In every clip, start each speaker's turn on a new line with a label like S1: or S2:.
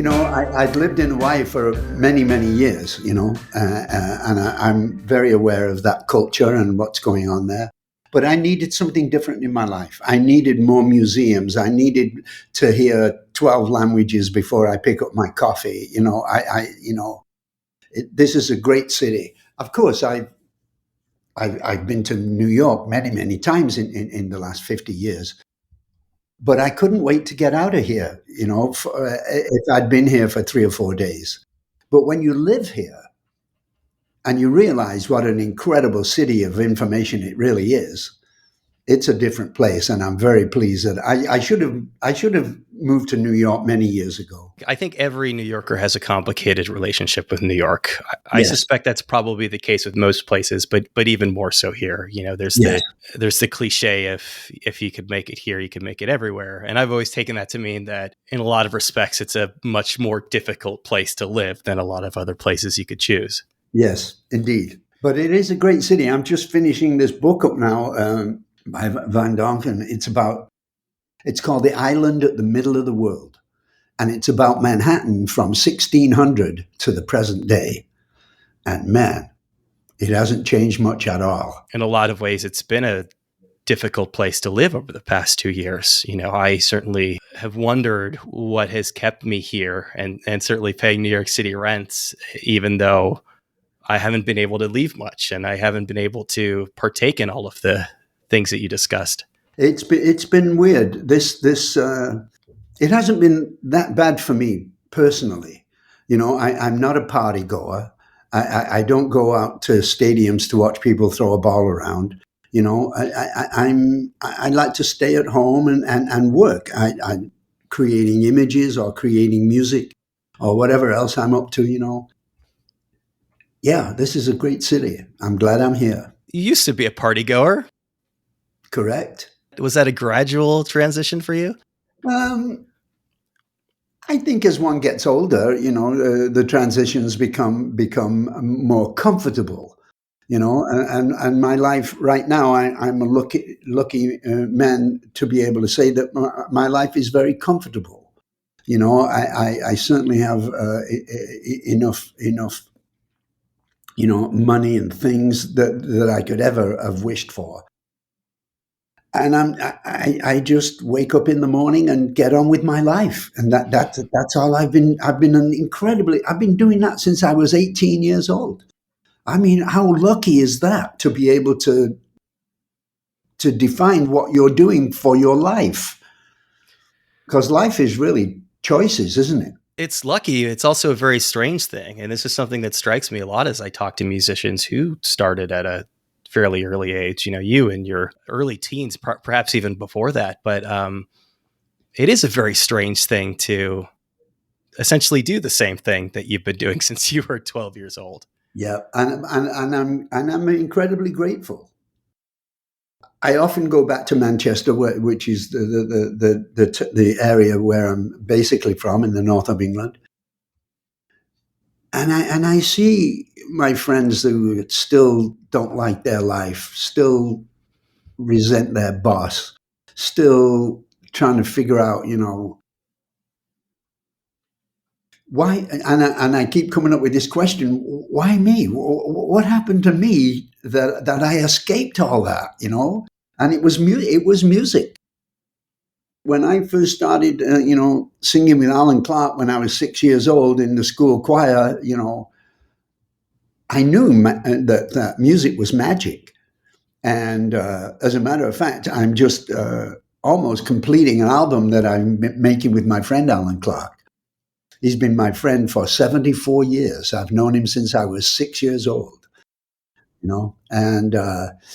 S1: I'd lived in Hawaii for many, many years, and I'm very aware of that culture and what's going on there. But I needed something different in my life. I needed more museums. I needed to hear 12 languages before I pick up my coffee. This is a great city. Of course, I've been to New York many, many times in the last 50 years. But I couldn't wait to get out of here, if I'd been here for 3 or 4 days. But when you live here and you realize what an incredible city of information it really is, it's a different place, and I'm very pleased that I should have moved to New York many years ago.
S2: I think every New Yorker has a complicated relationship with New York. I
S1: Yes.
S2: suspect that's probably the case with most places, but even more so here. There's
S1: Yes.
S2: there's the cliche, if you could make it here, you could make it everywhere. And I've always taken that to mean that in a lot of respects, it's a much more difficult place to live than a lot of other places you could choose.
S1: Yes, indeed. But it is a great city. I'm just finishing this book up now by Van Donken. It's called The Island at the Middle of the World. And it's about Manhattan from 1600 to the present day. And man, it hasn't changed much at all.
S2: In a lot of ways, it's been a difficult place to live over the past 2 years. I certainly have wondered what has kept me here, and certainly paying New York City rents, even though I haven't been able to leave much and I haven't been able to partake in all of the things that you discussed.
S1: It's been weird. It hasn't been that bad for me personally. I'm not a party goer. I don't go out to stadiums to watch people throw a ball around. I like to stay at home and work. I'm creating images or creating music or whatever else I'm up to. Yeah, this is a great city. I'm glad I'm here.
S2: You used to be a party goer.
S1: Correct.
S2: Was that a gradual transition for you?
S1: I think as one gets older, the transitions become more comfortable. And my life right now, I'm a lucky man to be able to say that my life is very comfortable. I certainly have enough money and things that I could ever have wished for. And I just wake up in the morning and get on with my life, and that's all I've been doing that since I was 18 years old. I mean, how lucky is that to be able to define what you're doing for your life? Because life is really choices, isn't it?
S2: It's lucky. It's also a very strange thing. And this is something that strikes me a lot as I talk to musicians who started at a fairly early age, you in your early teens, perhaps even before that. But it is a very strange thing to essentially do the same thing that you've been doing since you were 12 years old.
S1: Yeah, and I'm incredibly grateful. I often go back to Manchester, which is the area where I'm basically from, in the north of England. And I see my friends who still don't like their life, still resent their boss, still trying to figure out, why. And I keep coming up with this question: why me? What happened to me that I escaped all that? And it was music. When I first started, singing with Allan Clarke when I was 6 years old in the school choir, I knew that music was magic. And as a matter of fact, I'm just almost completing an album that I'm making with my friend Allan Clarke. He's been my friend for 74 years. I've known him since I was 6 years old, and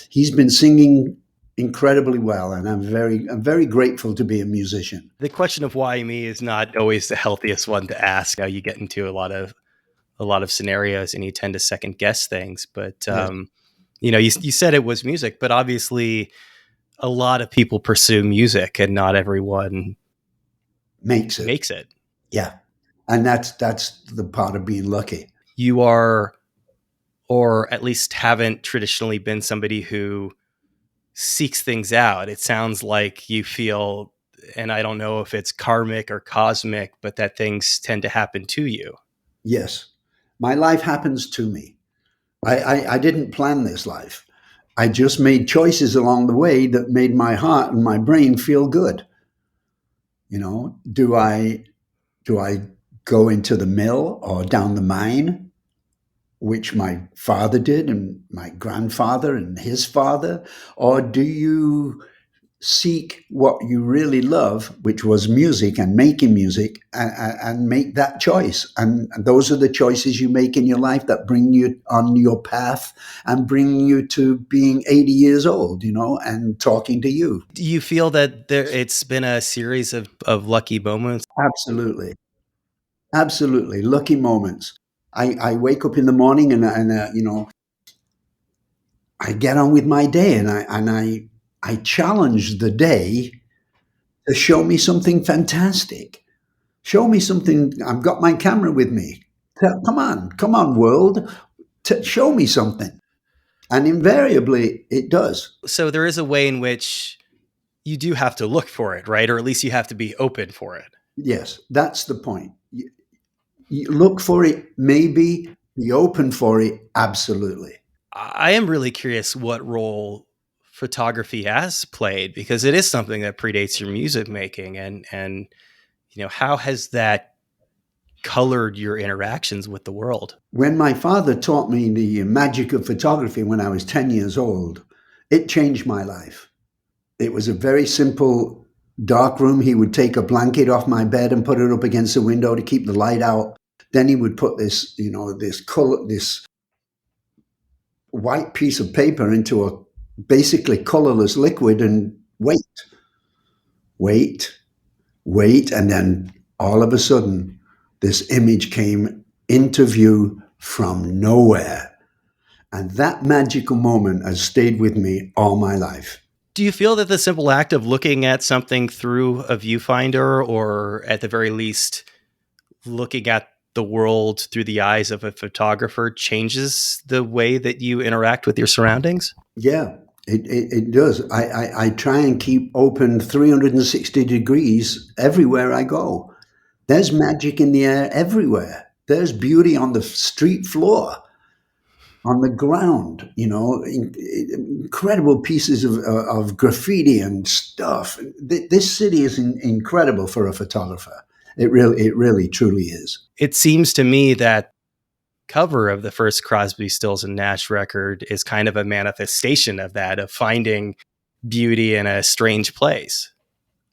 S1: he's been singing incredibly well, and I'm very grateful to be a musician.
S2: The question of why me is not always the healthiest one to ask. You get into a lot of scenarios and you tend to second guess things. But
S1: Yes.
S2: you said it was music, but obviously a lot of people pursue music, and not everyone
S1: makes
S2: it.
S1: Yeah, and that's the part of being lucky.
S2: You are, or at least haven't traditionally been, somebody who seeks things out. It sounds like you feel and I don't know if it's karmic or cosmic, but that things tend to happen to you.
S1: Yes. My life happens to me. I didn't plan this life. I just made choices along the way that made my heart and my brain feel good. You know, do I go into the mill or down the mine, which my father did and my grandfather and his father, or do you seek what you really love, which was music and making music, and make that choice. And those are the choices you make in your life that bring you on your path and bring you to being 80 years old, and talking to you.
S2: Do you feel that it's been a series of lucky moments?
S1: Absolutely. Absolutely. Lucky moments. I wake up in the morning and I get on with my day and I challenge the day to show me something fantastic. Show me something. I've got my camera with me. Come on, world. Show me something. And invariably, it does.
S2: So there is a way in which you do have to look for it, right? Or at least you have to be open for it.
S1: Yes, that's the point. You look for it, maybe. Be open for it, absolutely.
S2: I am really curious what role photography has played, because it is something that predates your music making, and how has that colored your interactions with the world?
S1: When my father taught me the magic of photography when I was 10 years old, it changed my life. It was a very simple dark room. He would take a blanket off my bed and put it up against the window to keep the light out. Then he would put this white piece of paper into a basically colorless liquid and wait, wait, and then all of a sudden, this image came into view from nowhere. And that magical moment has stayed with me all my life.
S2: Do you feel that the simple act of looking at something through a viewfinder, or at the very least, looking at the world through the eyes of a photographer, changes the way that you interact with your surroundings?
S1: Yeah, it does. I try and keep open 360 degrees everywhere I go. There's magic in the air everywhere. There's beauty on the street floor, on the ground, incredible pieces of graffiti and stuff. This city is incredible for a photographer. It really, truly is.
S2: It seems to me that cover of the first Crosby, Stills and Nash record is kind of a manifestation of that, of finding beauty in a strange place.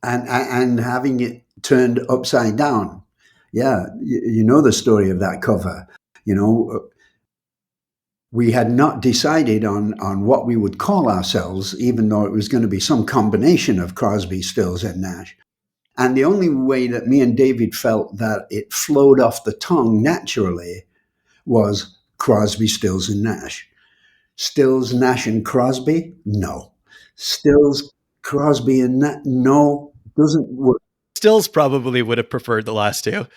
S1: And having it turned upside down. Yeah, you know the story of that cover. You know, we had not decided on what we would call ourselves, even though it was going to be some combination of Crosby, Stills, and Nash. And the only way that me and David felt that it flowed off the tongue naturally was Crosby, Stills, and Nash. Stills, Nash, and Crosby? No. Stills, Crosby, and Nash? No, doesn't work.
S2: Stills probably would have preferred the last two.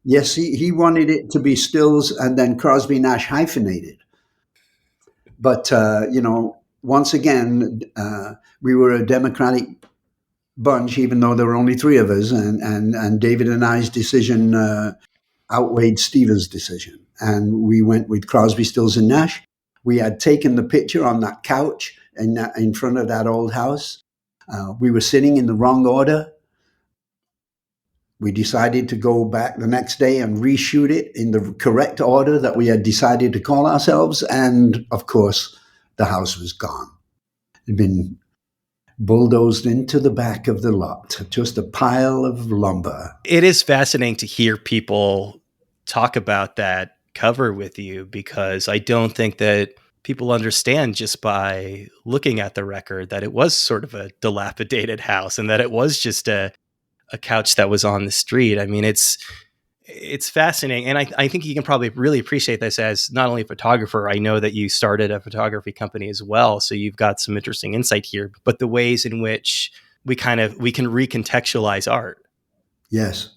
S1: Yes, he wanted it to be Stills and then Crosby, Nash hyphenated. But, once again, we were a Democratic bunch, even though there were only three of us, and David and I's decision outweighed Stephen's decision. And we went with Crosby, Stills, and Nash. We had taken the picture on that couch in front of that old house. We were sitting in the wrong order. We decided to go back the next day and reshoot it in the correct order that we had decided to call ourselves. And of course, the house was gone. It had been bulldozed into the back of the lot, just a pile of lumber.
S2: It is fascinating to hear people talk about that cover with you, because I don't think that people understand, just by looking at the record, that it was sort of a dilapidated house and that it was just a couch that was on the street. I mean, it's fascinating. And I think you can probably really appreciate this as not only a photographer. I know that you started a photography company as well, so you've got some interesting insight here, but the ways in which we can recontextualize art.
S1: Yes.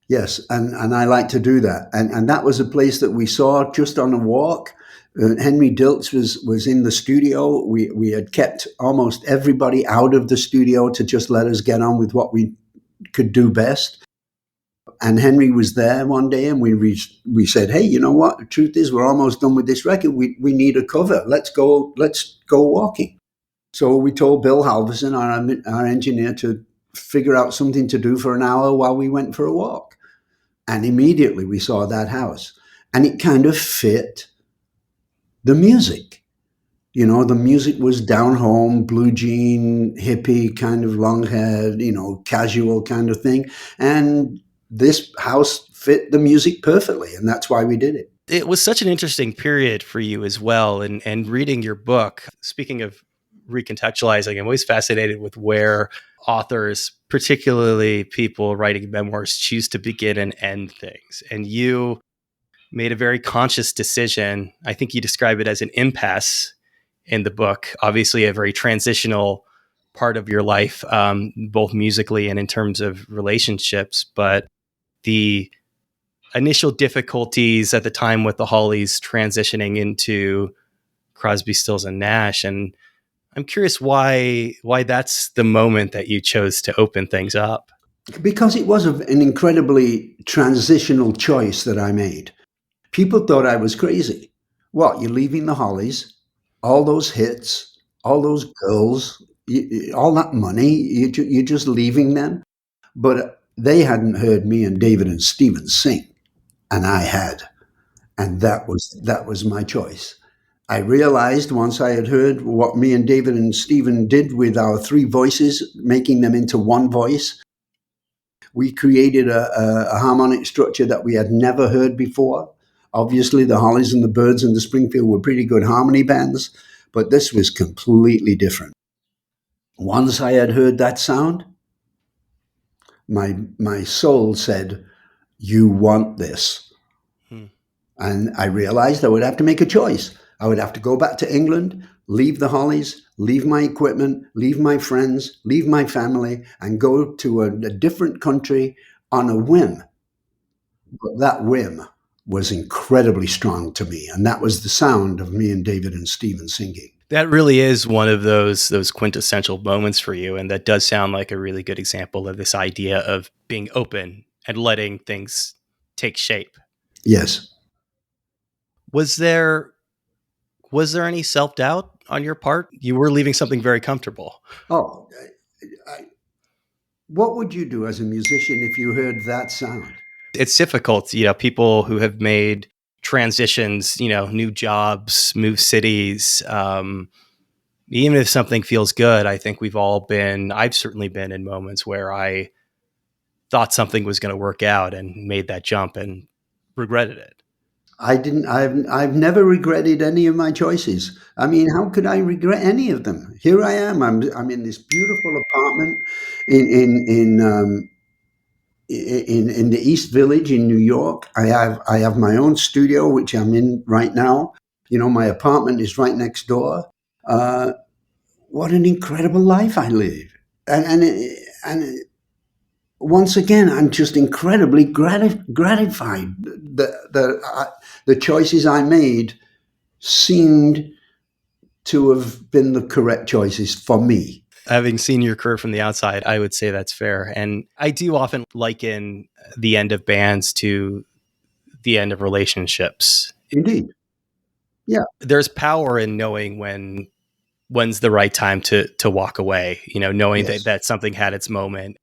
S1: Yes, and I like to do that. And that was a place that we saw just on a walk. Henry Diltz was in the studio. We had kept almost everybody out of the studio to just let us get on with what we could do best. And Henry was there one day, and we said, "Hey, you know what? The truth is, we're almost done with this record. We need a cover. Let's go walking." So we told Bill Halverson, our engineer, to figure out something to do for an hour while we went for a walk. And immediately we saw that house, and it kind of fit the music. You know, the music was down home, blue jean, hippie, kind of long hair, casual kind of thing. And this house fit the music perfectly, and that's why we did it.
S2: It was such an interesting period for you as well. And reading your book, speaking of recontextualizing, I'm always fascinated with where authors, particularly people writing memoirs, choose to begin and end things. And you made a very conscious decision. I think you describe it as an impasse in the book, obviously a very transitional part of your life, both musically and in terms of relationships. But the initial difficulties at the time with the Hollies transitioning into Crosby, Stills, and Nash. And I'm curious why that's the moment that you chose to open things up.
S1: Because it was an incredibly transitional choice that I made. People thought I was crazy. What, you're leaving the Hollies, all those hits, all those girls, all that money, you're just leaving them? But they hadn't heard me and David and Stephen sing, and I had. And that was my choice. I realized once I had heard what me and David and Stephen did with our three voices, making them into one voice, we created a harmonic structure that we had never heard before. Obviously, the Hollies and the Byrds and the Springfield were pretty good harmony bands, but this was completely different. Once I had heard that sound, my soul said, "You want this." And I realized I would have to make a choice. I would have to go back to England, leave the Hollies, leave my equipment, leave my friends, leave my family, and go to a different country on a whim. But that whim was incredibly strong to me. And that was the sound of me and David and Stephen singing.
S2: That really is one of those quintessential moments for you. And that does sound like a really good example of this idea of being open and letting things take shape.
S1: Yes.
S2: Was there any self-doubt on your part? You were leaving something very comfortable.
S1: Oh, what would you do as a musician if you heard that sound?
S2: It's difficult, people who have made transitions, new jobs, move cities. Even if something feels good, I think I've certainly been in moments where I thought something was going to work out and made that jump and regretted it.
S1: I've never regretted any of my choices. I mean, how could I regret any of them? Here I am. I'm in this beautiful apartment in the East Village in New York. I have my own studio, which I'm in right now. My apartment is right next door. What an incredible life I live, and once again, I'm just incredibly gratified. The choices I made seemed to have been the correct choices for me.
S2: Having seen your career from the outside, I would say that's fair. And I do often liken the end of bands to the end of relationships.
S1: Indeed. Yeah.
S2: There's power in knowing when's the right time to walk away, knowing
S1: Yes.
S2: that something had its moment.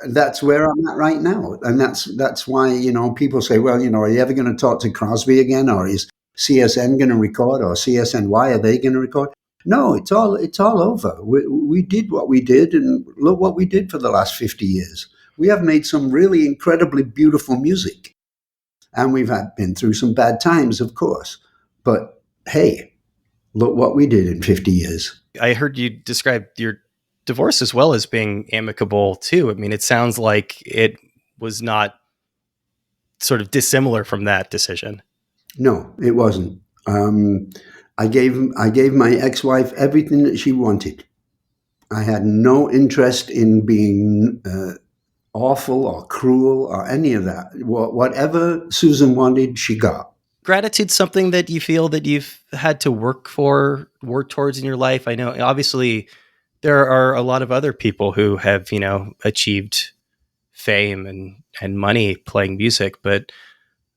S1: That's where I'm at right now. And that's why, people say, well, are you ever going to talk to Crosby again? Or is CSN going to record? Or CSNY, are they going to record? No, it's all over. We did what we did, and look what we did for the last 50 years. We have made some really incredibly beautiful music. And we've been through some bad times, of course. But hey, look what we did in 50 years.
S2: I heard you describe your divorce as well as being amicable too. I mean, it sounds like it was not sort of dissimilar from that decision.
S1: No, it wasn't. I gave my ex-wife everything that she wanted. I had no interest in being awful or cruel or any of that. Whatever Susan wanted, she got.
S2: gratitude something that you feel that you've had to work towards in your life? I know obviously there are a lot of other people who have, achieved fame and money playing music, but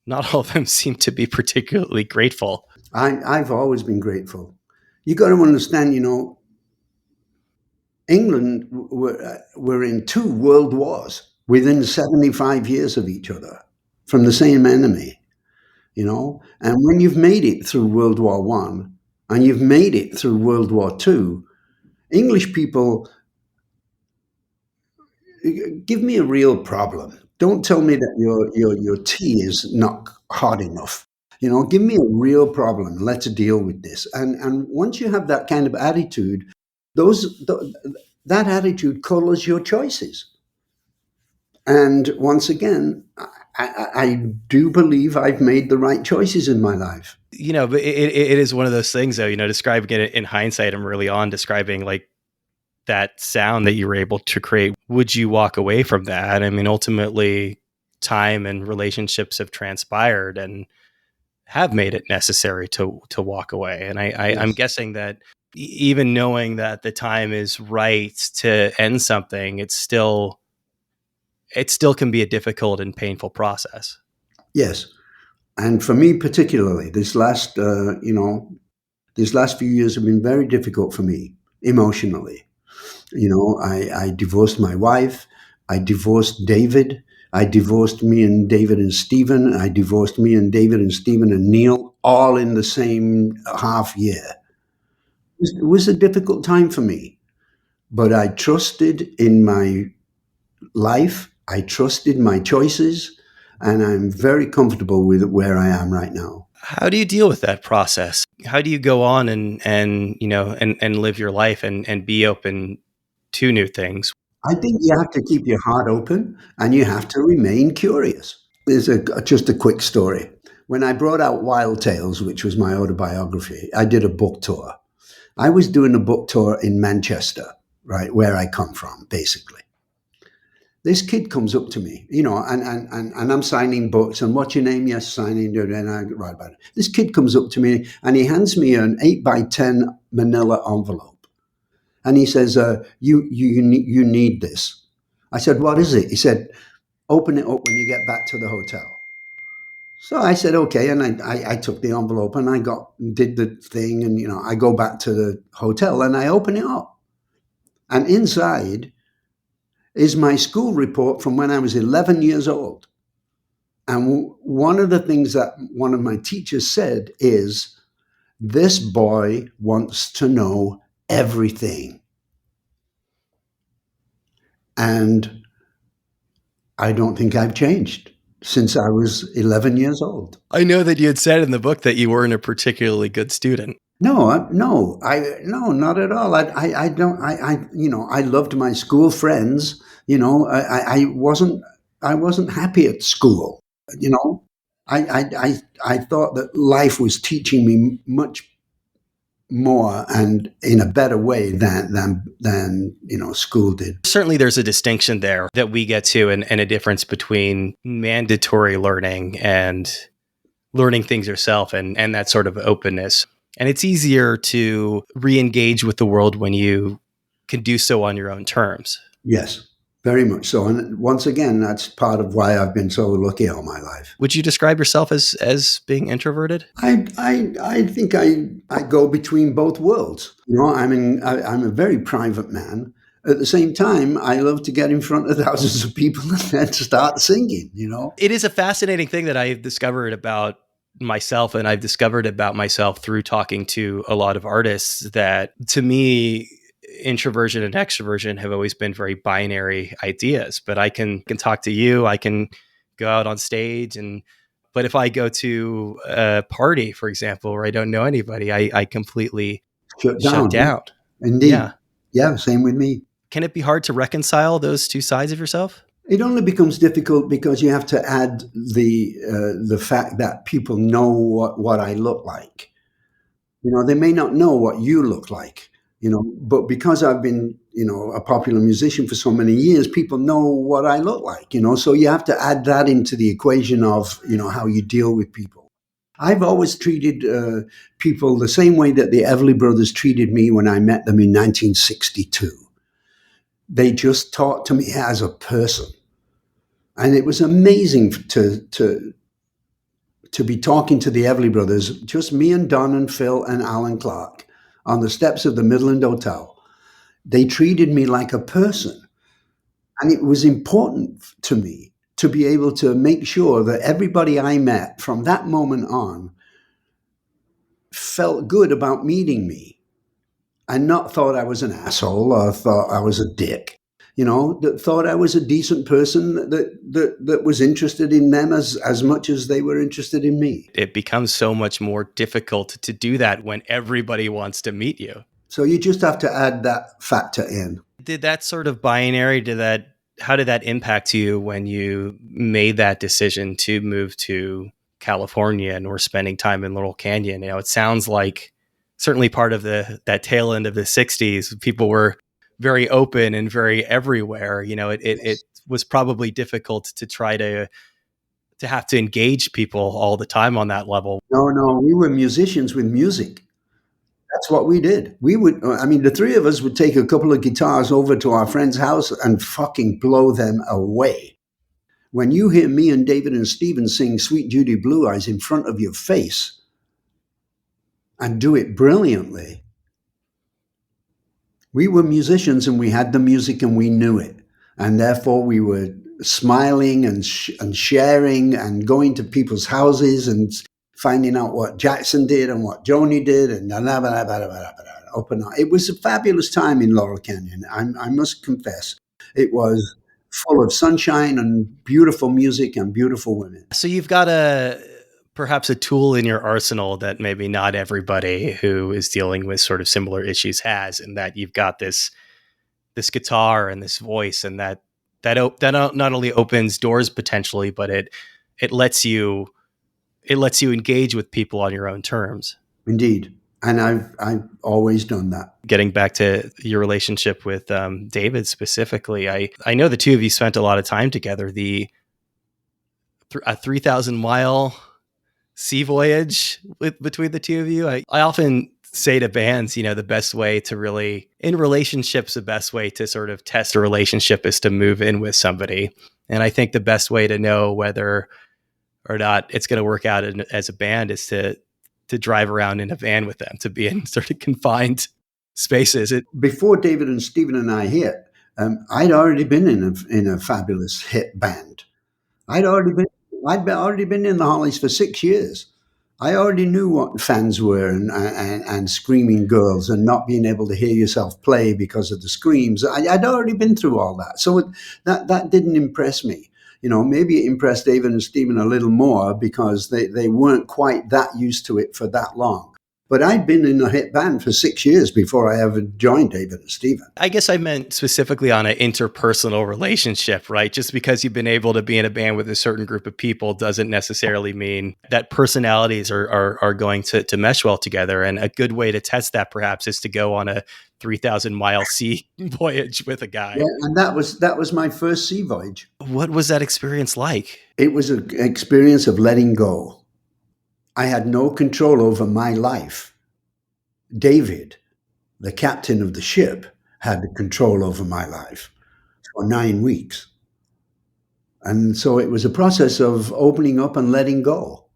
S2: not all of them seem to be particularly grateful.
S1: I've always been grateful. You got to understand, England were in two world wars within 75 years of each other from the same enemy, And when you've made it through World War One and you've made it through World War Two, English people give me a real problem. Don't tell me that your tea is not hot enough. Give me a real problem. Let's deal with this. And once you have that kind of attitude, that attitude colors your choices. And once again, I do believe I've made the right choices in my life.
S2: But it is one of those things, though. Describing it in hindsight, I'm really on describing like that sound that you were able to create. Would you walk away from that? I mean, ultimately, time and relationships have transpired and have made it necessary to walk away. And I'm
S1: Yes.
S2: guessing that even knowing that the time is right to end something, it still can be a difficult and painful process.
S1: Yes. And for me particularly, these last few years have been very difficult for me emotionally. I divorced my wife. I divorced David. I divorced me and David and Stephen. I divorced me and David and Stephen and Neil all in the same half year. It was a difficult time for me, but I trusted in my life. I trusted my choices, and I'm very comfortable with where I am right now.
S2: How do you deal with that process? How do you go on and live your life and be open to new things?
S1: I think you have to keep your heart open and you have to remain curious. There's just a quick story. When I brought out Wild Tales, which was my autobiography, I did a book tour. I was doing a book tour in Manchester, right, where I come from, basically. This kid comes up to me, and I'm signing books, and what's your name? Yes, signing, and I write about it. This kid comes up to me and he hands me an 8x10 manila envelope. And he says, you need this. I said, what is it? He said, open it up when you get back to the hotel. So I said, okay. And I took the envelope and did the thing. And, I go back to the hotel and I open it up. And inside is my school report from when I was 11 years old. And one of the things that one of my teachers said is, this boy wants to know everything. And I don't think I've changed since I was 11 years old.
S2: I know that you had said in the book that you weren't a particularly good student.
S1: No, no, not at all. I don't. I loved my school friends. I wasn't happy at school. You know, I thought that life was teaching me much more and in a better way than school did.
S2: Certainly there's a distinction there that we get to and a difference between mandatory learning and learning things yourself and that sort of openness. And it's easier to re-engage with the world when you can do so on your own terms.
S1: Yes, very much so. And once again, that's part of why I've been so lucky all my life.
S2: Would you describe yourself as being introverted?
S1: I think I go between both worlds. I'm a very private man. At the same time, I love to get in front of thousands of people and then start singing,
S2: It is a fascinating thing that I've discovered about myself, and I've discovered about myself through talking to a lot of artists, that to me, introversion and extroversion have always been very binary ideas. But I can talk to you, I can go out on stage, but if I go to a party, for example, where I don't know anybody, I completely shut down.
S1: Indeed.
S2: Yeah.
S1: Yeah, same with me.
S2: Can it be hard to reconcile those two sides of yourself?
S1: It only becomes difficult because you have to add the fact that people know what I look like. They may not know what you look like, but because I've been, a popular musician for so many years, people know what I look like, so you have to add that into the equation of, how you deal with people. I've always treated people the same way that the Everly Brothers treated me when I met them in 1962. They just talked to me as a person. And it was amazing to be talking to the Everly Brothers, just me and Don and Phil and Allan Clarke on the steps of the Midland Hotel. They treated me like a person. And it was important to me to be able to make sure that everybody I met from that moment on felt good about meeting me and not thought I was an asshole or thought I was a dick. That thought I was a decent person that was interested in them as much as they were interested in me.
S2: It becomes so much more difficult to do that when everybody wants to meet you.
S1: So you just have to add that factor in.
S2: Did that sort of binary, how did that impact you when you made that decision to move to California and were spending time in Laurel Canyon? It sounds like certainly part of that tail end of the 60s, people were very open and very everywhere. It was probably difficult to try to have to engage people all the time on that level.
S1: No, we were musicians with music. That's what we did. The three of us would take a couple of guitars over to our friend's house and fucking blow them away. When you hear me and David and Stephen sing Sweet Judy Blue Eyes in front of your face and do it brilliantly, we were musicians and we had the music and we knew it. And therefore we were smiling and sharing and going to people's houses and finding out what Jackson did and what Joni did and open up. It was a fabulous time in Laurel Canyon. I must confess, it was full of sunshine and beautiful music and beautiful women.
S2: So you've got perhaps a tool in your arsenal that maybe not everybody who is dealing with sort of similar issues has, and that you've got this guitar and this voice, and that not only opens doors potentially, but it lets you engage with people on your own terms.
S1: Indeed. And I've always done that.
S2: Getting back to your relationship with David specifically, I know the two of you spent a lot of time together. A 3,000-mile sea voyage between the two of you. I often say to bands, the best way to really, in relationships, the best way to sort of test a relationship is to move in with somebody. And I think the best way to know whether or not it's going to work out as a band is to drive around in a van with them, to be in sort of confined spaces.
S1: Before David and Stephen and I hit, I'd already been in a fabulous hit band. I'd already been in the Hollies for 6 years. I already knew what fans were and screaming girls and not being able to hear yourself play because of the screams. I'd already been through all that. So that didn't impress me. Maybe it impressed David and Stephen a little more because they weren't quite that used to it for that long. But I'd been in a hit band for 6 years before I ever joined David and Stephen.
S2: I guess I meant specifically on an interpersonal relationship, right? Just because you've been able to be in a band with a certain group of people doesn't necessarily mean that personalities are going to mesh well together. And a good way to test that perhaps is to go on a 3,000-mile sea voyage with a guy.
S1: Yeah, and that was my first sea voyage.
S2: What was that experience like?
S1: It was an experience of letting go. I had no control over my life. David, the captain of the ship, had the control over my life for 9 weeks. And so it was a process of opening up and letting go.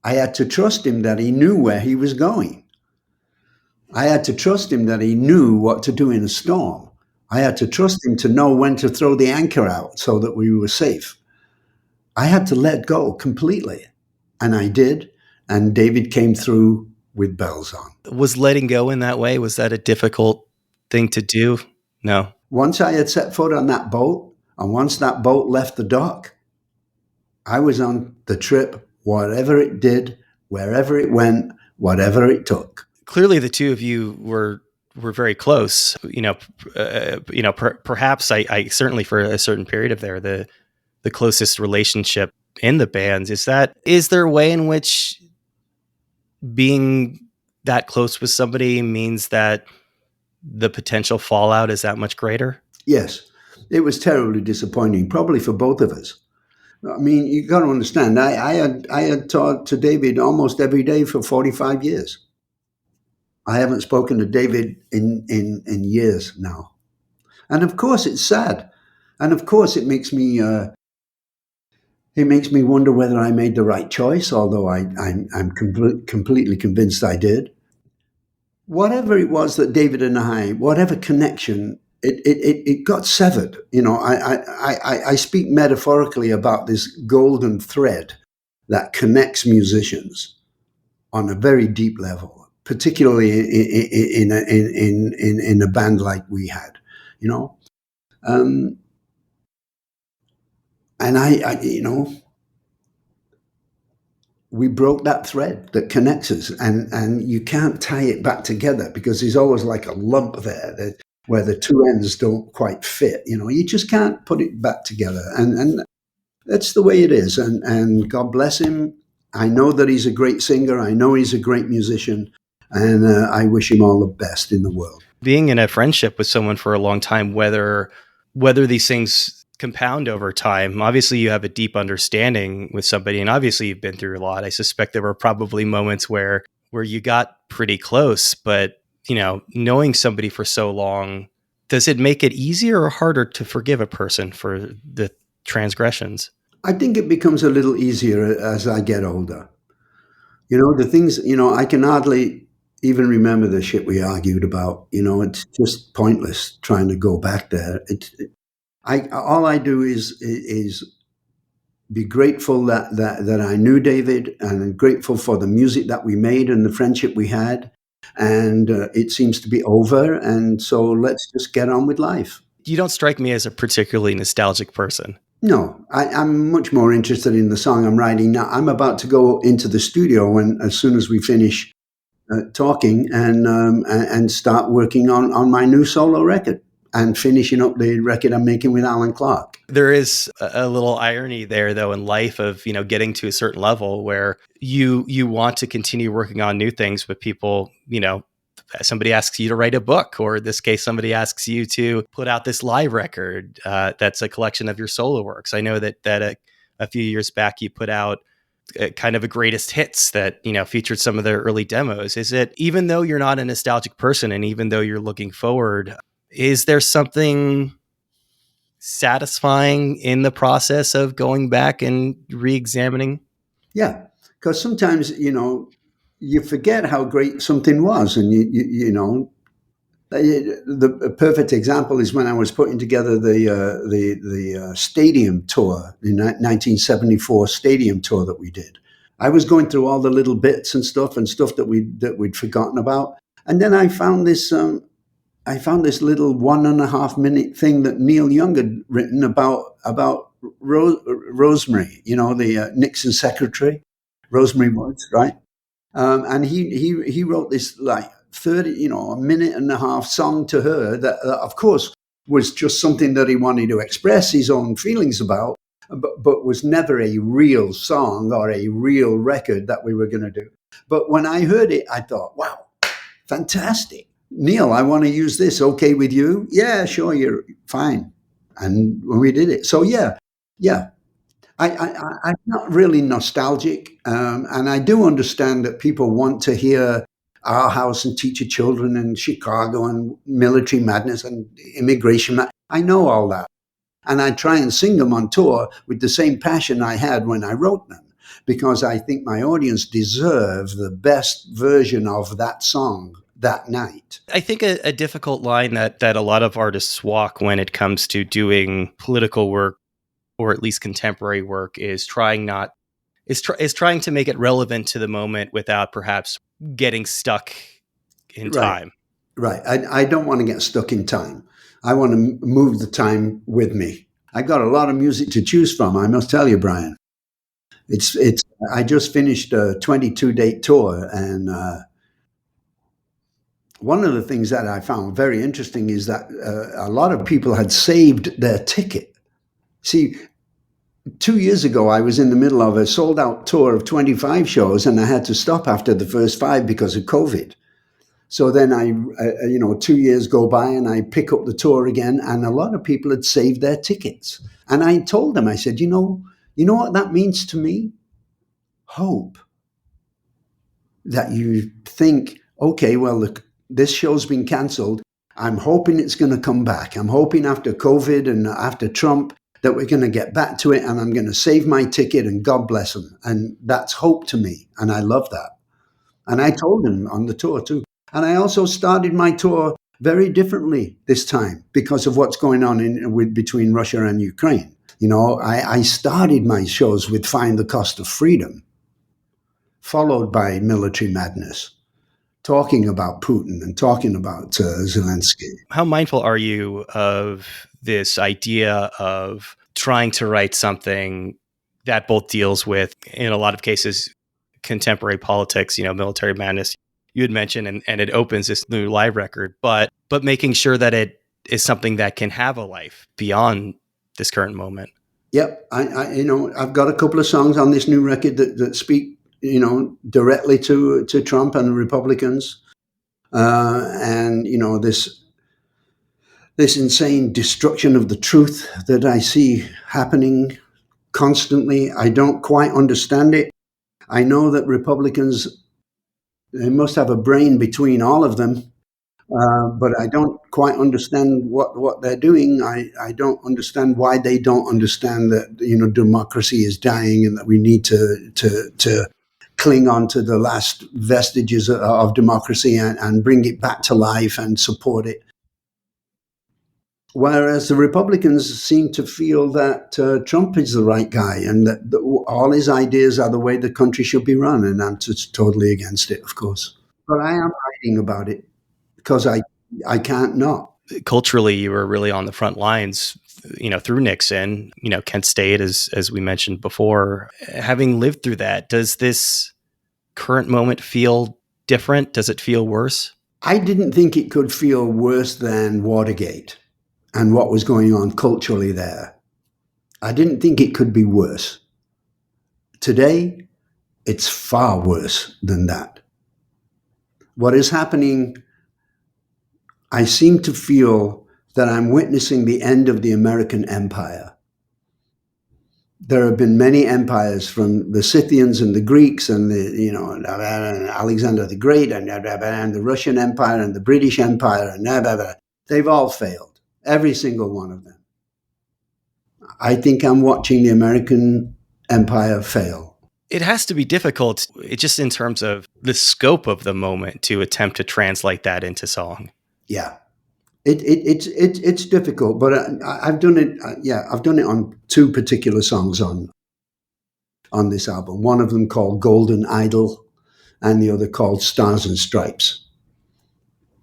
S1: I had to trust him that he knew where he was going. I had to trust him that he knew what to do in a storm. I had to trust him to know when to throw the anchor out so that we were safe. I had to let go completely. And I did. And David came through with bells on.
S2: Was letting go in that way, was that a difficult thing to do? No.
S1: Once I had set foot on that boat, and once that boat left the dock, I was on the trip, whatever it did, wherever it went, whatever it took.
S2: Clearly, the two of you were very close. Perhaps I certainly for a certain period of there, the closest relationship in the bands. Is there a way in which being that close with somebody means that the potential fallout is that much greater?
S1: Yes, it was terribly disappointing, probably for both of us. I mean, you got to understand. I had talked to David almost every day for 45 years. I haven't spoken to David in years now, and of course it's sad, and of course it makes me wonder whether I made the right choice. Although I'm completely convinced I did. Whatever it was that David and I, whatever connection, it got severed. I speak metaphorically about this golden thread that connects musicians on a very deep level, particularly in a band like we had, you know. Um, and we broke that thread that connects us, and you can't tie it back together because there's always like a lump there where the two ends don't quite fit. You just can't put it back together, and that's the way it is. And God bless him. I know that he's a great singer. I know he's a great musician, and I wish him all the best in the world.
S2: Being in a friendship with someone for a long time, whether these things compound over time, obviously you have a deep understanding with somebody, and obviously you've been through a lot. I suspect there were probably moments where you got pretty close, but knowing somebody for so long, does it make it easier or harder to forgive a person for the transgressions?
S1: I think it becomes a little easier as I get older. The things, I can hardly even remember the shit we argued about. It's just pointless trying to go back there. All I do is be grateful that I knew David, and I'm grateful for the music that we made and the friendship we had. And it seems to be over. And so let's just get on with life.
S2: You don't strike me as a particularly nostalgic person.
S1: No, I'm much more interested in the song I'm writing now. I'm about to go into the studio as soon as we finish talking, and start working on my new solo record and finishing up the record I'm making with Allan Clarke.
S2: There is a little irony there, though, in life of getting to a certain level where you want to continue working on new things, but people, somebody asks you to write a book, or in this case, somebody asks you to put out this live record that's a collection of your solo works. I know that a few years back you put out kind of a greatest hits that featured some of their early demos. Is it, even though you're not a nostalgic person and even though you're looking forward, is there something satisfying in the process of going back and re-examining?
S1: Yeah, because sometimes you forget how great something was, and the perfect example is when I was putting together the stadium tour, the 1974 stadium tour that we did. I was going through all the little bits and stuff that we'd forgotten about, and then I found this little 1.5 minute thing that Neil Young had written about Rosemary, the Nixon secretary, Rosemary Woods, right? And he wrote this like 30, a minute and a half song to her that, of course, was just something that he wanted to express his own feelings about, but was never a real song or a real record that we were going to do. But when I heard it, I thought, wow, fantastic. Neil, I want to use this. Okay with you? Yeah, sure, you're fine. And when we did it. So, yeah. I'm not really nostalgic, and I do understand that people want to hear Our House and Teach Your Children and Chicago and Military Madness and Immigration. I know all that, and I try and sing them on tour with the same passion I had when I wrote them, because I think my audience deserve the best version of that song that night.
S2: I think a difficult line that a lot of artists walk when it comes to doing political work, or at least contemporary work, is trying to make it relevant to the moment without perhaps getting stuck in
S1: Right,
S2: time.
S1: right. I don't want to get stuck in time. I want to move the time with me. I got a lot of music to choose from, I must tell you, Brian. It's. I just finished a 22-date tour, and one of the things that I found very interesting is that a lot of people had saved their ticket. See, 2 years ago, I was in the middle of a sold-out tour of 25 shows, and I had to stop after the first 5 because of COVID. So then 2 years go by, and I pick up the tour again, and a lot of people had saved their tickets. And I told them, I said, You know what that means to me? Hope. That you think, okay, well, look, this show's been cancelled. I'm hoping it's going to come back. I'm hoping after COVID and after Trump that we're going to get back to it, and I'm going to save my ticket, and God bless them. And that's hope to me. And I love that. And I told him on the tour too. And I also started my tour very differently this time because of what's going on between Russia and Ukraine. I started my shows with Find the Cost of Freedom, followed by Military Madness, talking about Putin and talking about Zelensky.
S2: How mindful are you of this idea of trying to write something that both deals with, in a lot of cases, contemporary politics, Military Madness, you had mentioned, and it opens this new live record, but making sure that it is something that can have a life beyond this current moment?
S1: Yep. I've got a couple of songs on this new record that speak, directly to Trump and Republicans. And, this insane destruction of the truth that I see happening constantly. I don't quite understand it. I know that Republicans, they must have a brain between all of them, but I don't quite understand what they're doing. I don't understand why they don't understand that democracy is dying and that we need to cling on to the last vestiges of democracy and bring it back to life and support it. Whereas the Republicans seem to feel that Trump is the right guy and that all his ideas are the way the country should be run. And I'm just totally against it, of course. But I am writing about it because I can't not.
S2: Culturally, you were really on the front lines, through Nixon, Kent State, as we mentioned before. Having lived through that, does this current moment feel different? Does it feel worse?
S1: I didn't think it could feel worse than Watergate and what was going on culturally there. I didn't think it could be worse. Today, it's far worse than that. What is happening, I seem to feel that I'm witnessing the end of the American empire. There have been many empires, from the Scythians and the Greeks and Alexander the Great and the Russian Empire and the British Empire and they've all failed. Every single one of them. I think I'm watching the American empire fail.
S2: It has to be difficult, just in terms of the scope of the moment, to attempt to translate that into song.
S1: Yeah, it's difficult, but I've done it. I've done it on two particular songs on this album. One of them called Golden Idol, and the other called Stars and Stripes.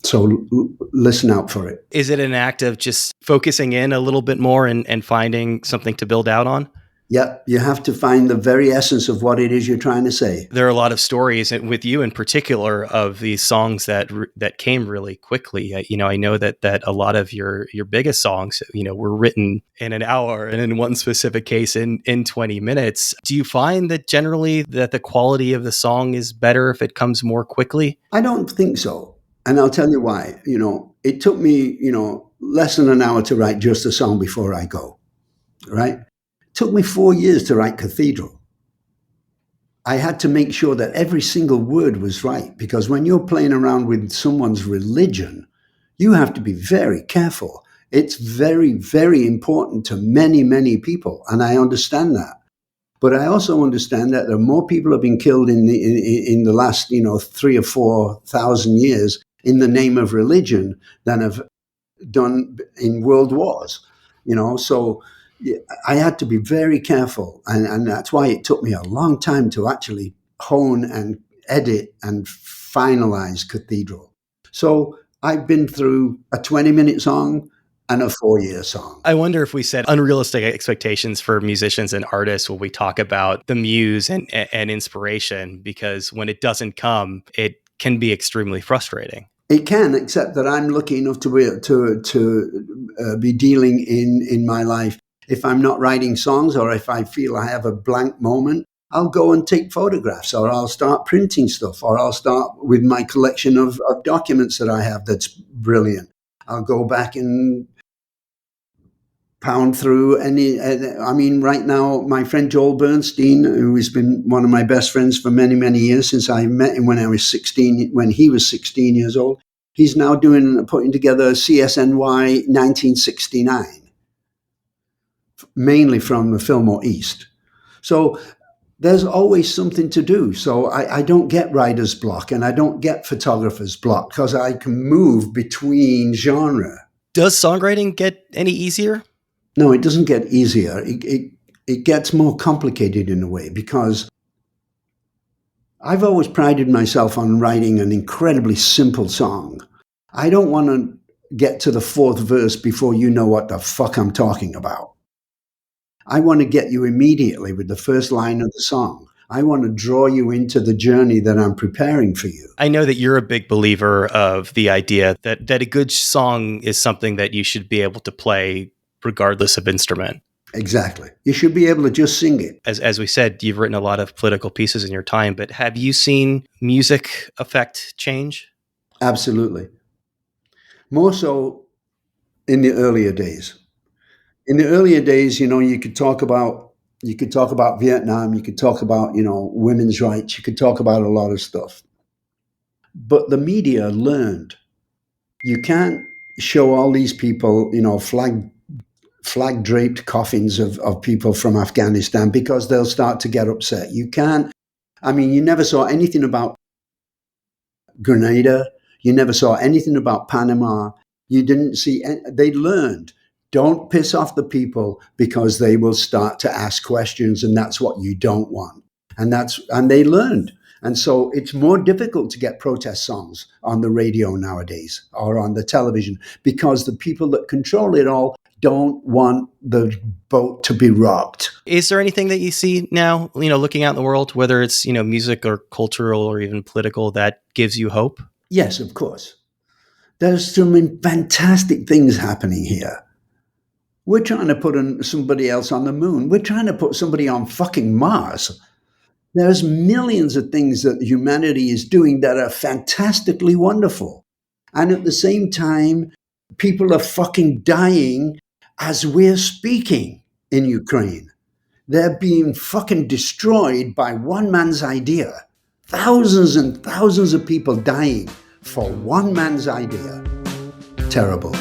S1: So listen out for it.
S2: Is it an act of just focusing in a little bit more and finding something to build out on?
S1: Yep, you have to find the very essence of what it is you're trying to say.
S2: There are a lot of stories, and with you in particular, of these songs that came really quickly. I know that a lot of your biggest songs, were written in an hour, and in one specific case, in 20 minutes. Do you find that generally that the quality of the song is better if it comes more quickly?
S1: I don't think so. And I'll tell you why. It took me, less than an hour to write Just a Song Before I Go, right? It took me 4 years to write Cathedral. I had to make sure that every single word was right, because when you're playing around with someone's religion, you have to be very careful. It's very, very important to many, many people, and I understand that. But I also understand that there are more people have been killed in the last 3,000 or 4,000 years in the name of religion than have done in world wars. So I had to be very careful, and that's why it took me a long time to actually hone and edit and finalize Cathedral. So I've been through a 20-minute song and a 4-year song.
S2: I wonder if we set unrealistic expectations for musicians and artists when we talk about the muse and inspiration, because when it doesn't come, it can be extremely frustrating.
S1: It can, except that I'm lucky enough to be dealing in my life. If I'm not writing songs, or if I feel I have a blank moment, I'll go and take photographs, or I'll start printing stuff, or I'll start with my collection of documents that I have that's brilliant. I'll go back and pound through any. I mean, right now, my friend Joel Bernstein, who has been one of my best friends for many, many years since I met him when I was 16, when he was 16 years old, he's now putting together CSNY 1969, mainly from the Fillmore East. So there's always something to do. So I don't get writer's block and I don't get photographer's block because I can move between genre.
S2: Does songwriting get any easier?
S1: No, it doesn't get easier. It gets more complicated in a way because I've always prided myself on writing an incredibly simple song. I don't want to get to the fourth verse before you know what the fuck I'm talking about. I want to get you immediately with the first line of the song. I want to draw you into the journey that I'm preparing for you.
S2: I know that you're a big believer of the idea that a good song is something that you should be able to play regardless of instrument.
S1: Exactly. You should be able to just sing it.
S2: As we said, you've written a lot of political pieces in your time, but have you seen music affect change?
S1: Absolutely. More so in the earlier days. In the earlier days, you could talk about Vietnam, you could talk about, women's rights, you could talk about a lot of stuff. But the media learned you can't show all these people, flag draped coffins of people from Afghanistan because they'll start to get upset. You can't, you never saw anything about Grenada. You never saw anything about Panama. You didn't see, they learned, don't piss off the people because they will start to ask questions and that's what you don't want. And they learned. And so it's more difficult to get protest songs on the radio nowadays or on the television because the people that control it all don't want the boat to be rocked.
S2: Is there anything that you see now, looking out in the world, whether it's, music or cultural or even political, that gives you hope?
S1: Yes, of course. There's some fantastic things happening here. We're trying to put somebody else on the moon. We're trying to put somebody on fucking Mars. There's millions of things that humanity is doing that are fantastically wonderful. And at the same time, people are fucking dying as we're speaking in Ukraine. They're being fucking destroyed by one man's idea. Thousands and thousands of people dying for one man's idea. Terrible.